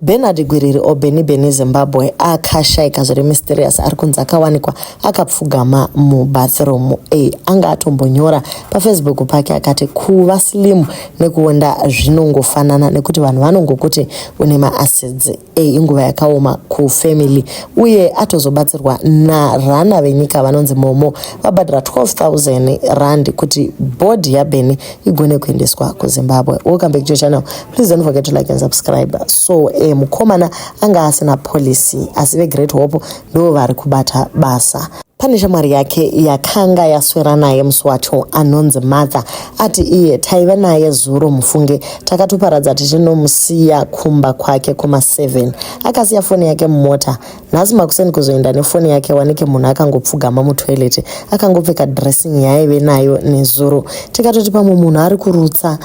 Bernard Gwiriri Beni Zimbabwe akashaika zviri mysterious ari kunzi akawanikwa akapfugama mubathroom anga atombonyora paFacebook pake akati kuva slim nekuonda zvinongofanana nekuti vanhu vanongokuti une maacids inguva yakaoma kufamily uye atozobatsirwa narana venyika vanonzi Momo vabhadhira 12,000 rand kuti board yaBeni igone kuendeswa kuZimbabwe. Welcome back to your channel. Please don't forget to like and subscribe. So mukomana anga asina policy asi veGreat Hope ndo vari kubata basa. Pane shamwari yake yakanga yaswera naye musi wacho anonzi Martha ati iye taiva naye zuro mufunge takatoparadza tichinomusiya kumba kwake kuma7 akasiya foni yake mumota. Nhasi makuseni kuzoenda nefoni yake wanike munhu akangopfugama mutoilet akangopfeka dressing yaaive nayo nezuro. Tikatoti pamwe munhu ari kurutsa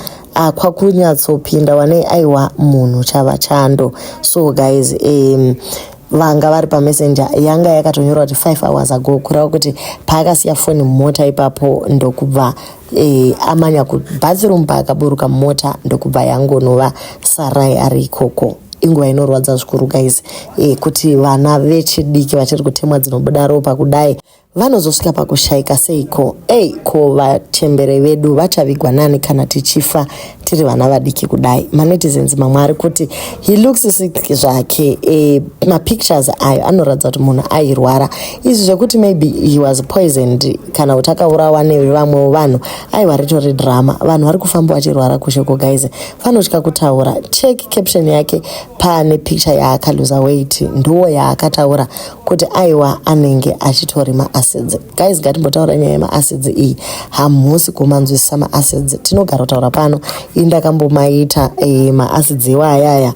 kwakunyatsopinda wane aiwa munhu chava chando. So guys vanga vari paMessenger yanga yakatonyorwa kuti 5 hours ago kureva kuti paakasiya foni mumota ipapo ndokubva amanya kubathroom paakaburuka mumota ndokubva yangonova sarai ari ikoko. Inguva inorwadza zvikuru guys kuti vana vechidiki vachiri kutemwa dzinobuda ropa kudai vanozosvika pakushaika seiko. Ko vatembere vedu vachavigwa nani kana tichifa tiri vana vadiki kudai. Manetizens mamwe ari kuti he looks sick zvake mapictures ayo anoratidza kuti munhu airwara. Izvi zvekuti maybe he was poisoned kana kuti akaurawa nevamwe vanhu aiwa ritori drama. Vanhu vari kufamba vachirwara kusheko guys vanotya kutaura. Check caption yake pane picture yaakaluza weight ndo yaakataura kuti aiwa anenge achitori maacids. Guys ngatimbotaura nyaya yemaacids iyi hamusi kumanzwisisa maacids. Tinogara kutaura pano indakambomaita maacids iwayaya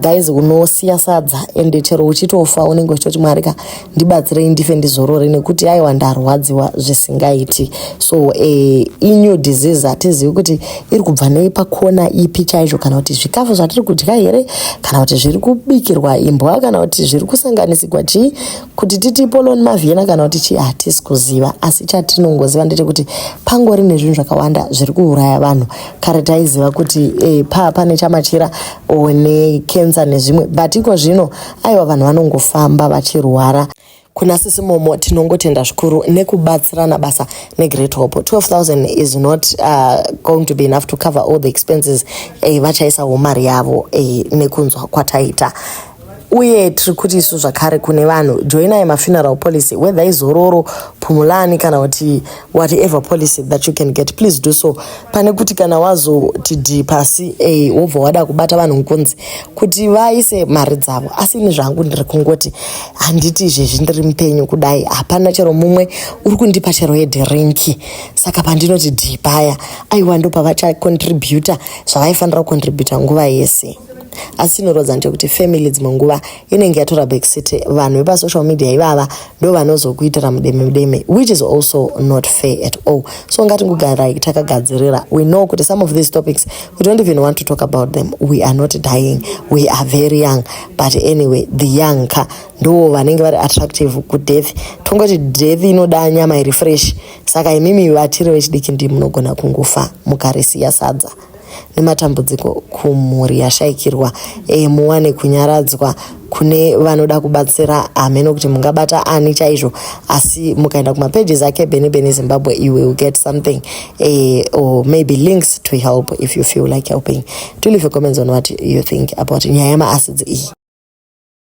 guys unosiya sadza ende chero uchitofa unenge uchitoti Mwari ndibatsirei ndife ndizorore nekuti aiwa ndarwadziwa zvisingaiti. So new disease hatizivi kuti iri kubva nei pakona ipi chaizvo kana kuti zvikafu zvatiri kudya here kana kuti zviri kubikirwa imbwa kana kuti zviri kusanganisigwa chii kuti titi poloni mavhiyena kana kuti chii hatisi kuziva. Asi chatinongoziva ndechekuti pangori nezvinhu zvakawanda zviri kuuraya vanhu. Kare taiziva kuti pane chamachira nekenza nezvimwe but iko zvino aiwa vanhu vanongofamba vachirwara. Kuna sisi Momo tinongotenda zvikuru nekubatsirana basa neGreat Hope. 12,000 is not going to be enough to cover all the expenses vachaisa mari yavo nekunzwa kwataita. Uye tiri kuti isu zvakare kune vanhu joinai mafuneral policy whether izororo Pumulani kana kuti whatever policy that you can get, please do so. Pane kuti kana wazoti d pasi wobva wada kubata vanhu nkunzi kuti vaise mari dzavo. Asi ini zvangu ndiri kungoti handiti izvezvi ndiri mupenyu kudai hapana chero mumwe uri kundipa chero yedhirinki. Saka pandinoti d paya aiwa ndo pavachacontributa zvavaifanira kucontributa nguva yese. Asi inorodza ndekuti family dzimwe nguva inenge yatora backseat. Vanhu vepasocial media ivava ndo vanozokuitira mudeme which is also not fair at all. So ngatingogara takagadzirira. We know kuti some of these topics we don't even want to talk about them. We are not dying, we are very young, but anyway the young ndo vanenge vari attractive kudeath. Tongoti death inoda nyama iri fresh. Saka imimi vatiri vechidiki ndi munogona kungofa mukarisiya sadza nematambudziko kumhuri yashaikirwa muwane kunyaradzwa kune vanoda kubatsira ameno kuti mungabata ani chaizvo. Asi mukaenda kumapages ake Beni Zimbabwe you will get something or maybe links to help if you feel like helping. Do leave your comments on what you think about nyaya yemaacids iyi.